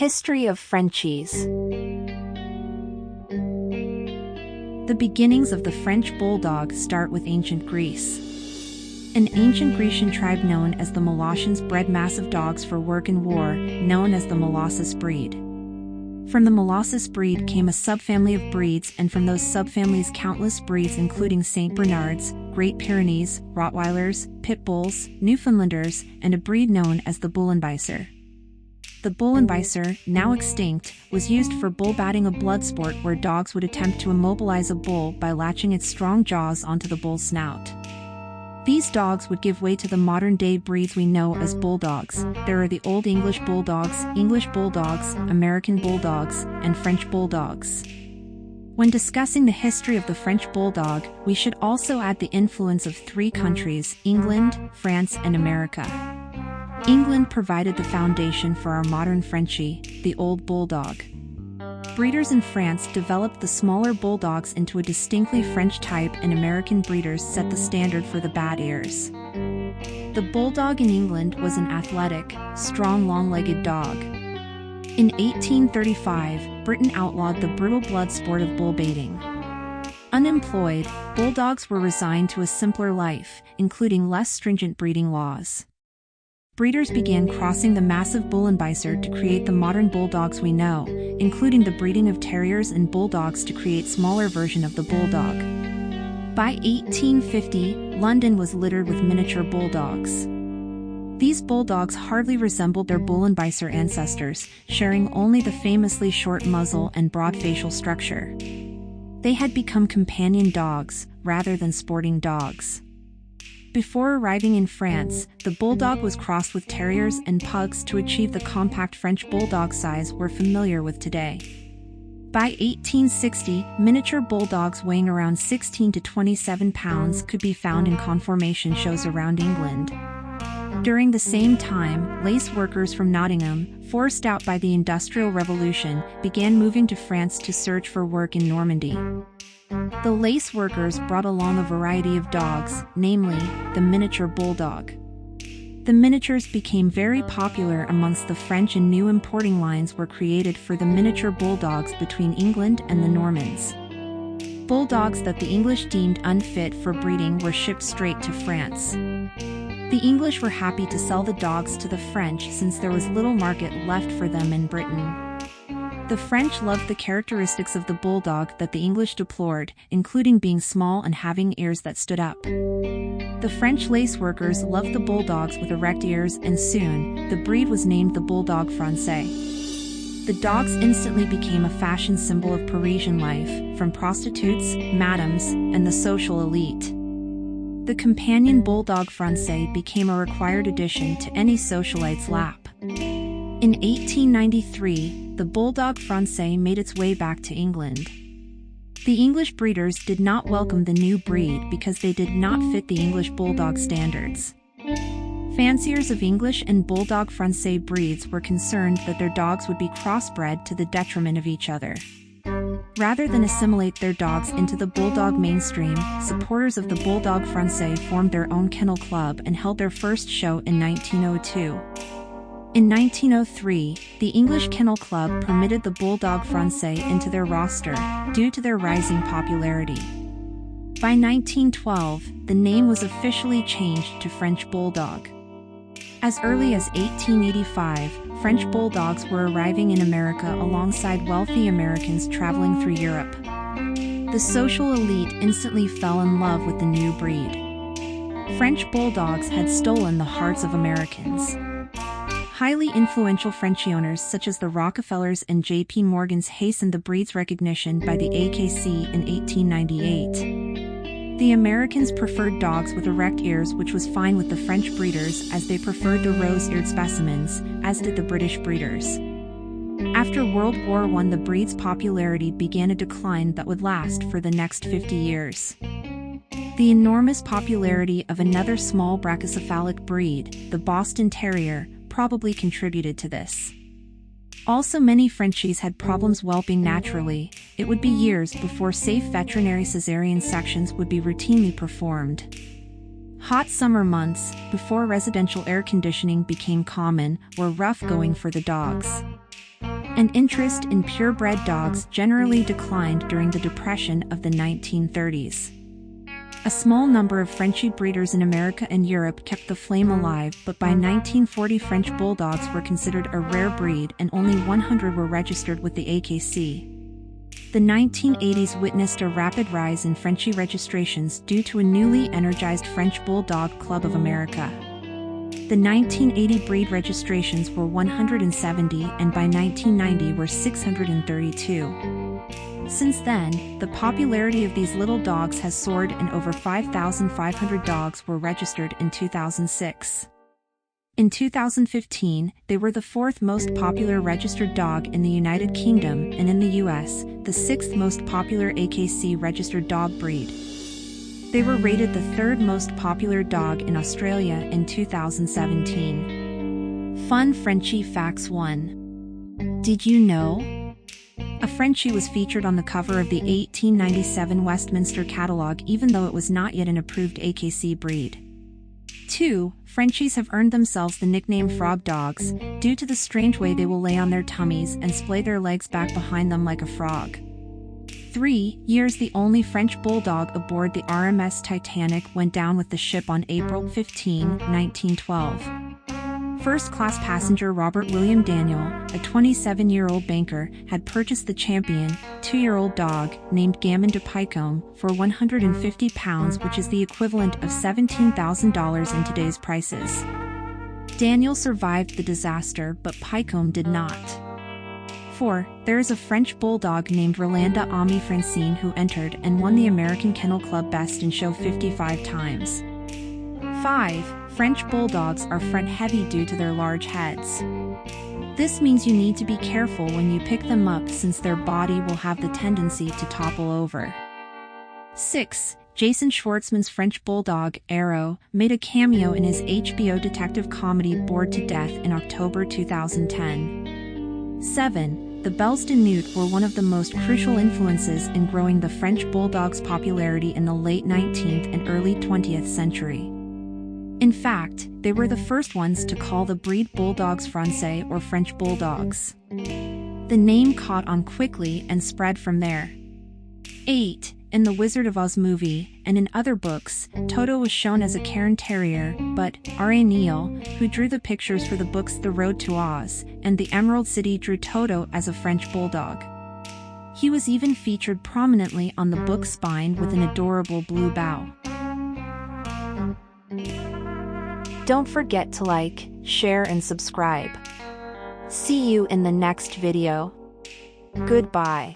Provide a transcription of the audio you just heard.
History of Frenchies. The beginnings of the French Bulldog start with ancient Greece. An ancient Grecian tribe known as the Molossians bred massive dogs for work and war, known as the Molossus breed. From the Molossus breed came a subfamily of breeds, and from those subfamilies countless breeds including St.Bernards, Great Pyrenees, Rottweilers, Pittbulls, Newfoundlanders, and a breed known as the Bullenbeisser. The Bullenbeisser, now extinct, was used for bull batting, a blood sport where dogs would attempt to immobilize a bull by latching its strong jaws onto the bull's snout. These dogs would give way to the modern-day breeds we know as bulldogs. There are the Old English Bulldogs, American Bulldogs, and French Bulldogs. When discussing the history of the French Bulldog, we should also add the influence of three countries: England, France, and America. England provided the foundation for our modern Frenchie, the Old Bulldog. Breeders in France developed the smaller bulldogs into a distinctly French type, and American breeders set the standard for the bad ears. The bulldog in England was an athletic, strong, long-legged dog. In 1835, Britain outlawed the brutal blood sport of bull baiting. Unemployed, bulldogs were resigned to a simpler life, including less stringent breeding laws. Breeders began crossing the massive Bullenbeisser to create the modern bulldogs we know, including the breeding of terriers and bulldogs to create smaller version of the bulldog. By 1850, London was littered with miniature bulldogs. These bulldogs hardly resembled their Bullenbeisser ancestors, sharing only the famously short muzzle and broad facial structure. They had become companion dogs, rather than sporting dogs. Before arriving in France, the bulldog was crossed with terriers and pugs to achieve the compact French bulldog size we're familiar with today. By 1860, miniature bulldogs weighing around 16 to 27 pounds could be found in conformation shows around England. During the same time, lace workers from Nottingham, forced out by the Industrial Revolution, began moving to France to search for work in Normandy. The lace workers brought along a variety of dogs, namely, the miniature bulldog. The miniatures became very popular amongst the French, and new importing lines were created for the miniature bulldogs between England and the Normans. Bulldogs that the English deemed unfit for breeding were shipped straight to France. The English were happy to sell the dogs to the French since there was little market left for them in Britain. The French loved the characteristics of the bulldog that the English deplored, including being small and having ears that stood up. The French lace workers loved the bulldogs with erect ears, and soon, the breed was named the Bulldog Français. The dogs instantly became a fashion symbol of Parisian life, from prostitutes, madams, and the social elite. The companion Bulldog Français became a required addition to any socialite's lap. In 1893, the Bulldog Français made its way back to England. The English breeders did not welcome the new breed because they did not fit the English Bulldog standards. Fanciers of English and Bulldog Français breeds were concerned that their dogs would be crossbred to the detriment of each other. Rather than assimilate their dogs into the Bulldog mainstream, supporters of the Bulldog Français formed their own kennel club and held their first show in 1902. In 1903, the English Kennel Club permitted the Bulldog Français into their roster, due to their rising popularity. By 1912, the name was officially changed to French Bulldog. As early as 1885, French Bulldogs were arriving in America alongside wealthy Americans traveling through Europe. The social elite instantly fell in love with the new breed. French Bulldogs had stolen the hearts of Americans. Highly influential Frenchie owners such as the Rottweilers and J.P. Morgans hastened the breed's recognition by the AKC in 1898. The Americans preferred dogs with erect ears, which was fine with the French breeders as they preferred the rose-eared specimens, as did the British breeders. After World War I, the breed's popularity began a decline that would last for the next 50 years. The enormous popularity of another small brachycephalic breed, the Boston Terrier, probably contributed to this. Also, many Frenchies had problems whelping naturally. It would be years before safe veterinary cesarean sections would be routinely performed. Hot summer months, before residential air conditioning became common, were rough going for the dogs. and interest in purebred dogs generally declined during the Depression of the 1930s. A small number of Frenchie breeders in America and Europe kept the flame alive, but by 1940 French Bulldogs were considered a rare breed and only 100 were registered with the AKC. The 1980s witnessed a rapid rise in Frenchie registrations due to a newly energized French Bulldog Club of America. The 1980 breed registrations were 170 and by 1990 were 632. Since then, the popularity of these little dogs has soared and over 5,500 dogs were registered in 2006. In 2015, they were the fourth most popular registered dog in the United Kingdom and in the US, the sixth most popular AKC registered dog breed. They were rated the third most popular dog in Australia in 2017. Fun Frenchie Facts 1. Did you know? A Frenchie was featured on the cover of the 1897 Westminster Catalogue even though it was not yet an approved AKC breed. 2. Frenchies have earned themselves the nickname frog dogs, due to the strange way they will lay on their tummies and splay their legs back behind them like a frog. 3. Years the only French Bulldog aboard the RMS Titanic went down with the ship on April 15, 1912. First-class passenger Robert William Daniel, a 27-year-old banker, had purchased the champion, 2-year-old dog, named Gamin de Pycombe, for £150, which is the equivalent of $17,000 in today's prices. Daniel survived the disaster, but Pycombe did not. 4. There is a French Bulldog named Rolanda Ami Francine who entered and won the American Kennel Club Best in Show 55 times. 5. French Bulldogs are front-heavy due to their large heads. This means you need to be careful when you pick them up since their body will have the tendency to topple over. 6. Jason Schwartzman's French Bulldog, Arrow, made a cameo in his HBO detective comedy Bored to Death in October 2010. 7. The Belston Newt were one of the most crucial influences in growing the French Bulldog's popularity in the late 19th and early 20th century. In fact, they were the first ones to call the breed Bulldogs Français or French Bulldogs. The name caught on quickly and spread from there. 8. In the Wizard of Oz movie, and in other books, Toto was shown as a Cairn Terrier, but R.A. Neal, who drew the pictures for the books The Road to Oz and The Emerald City, drew Toto as a French Bulldog. He was even featured prominently on the book spine with an adorable blue bow. Don't forget to like, share and subscribe. See you in the next video. Goodbye.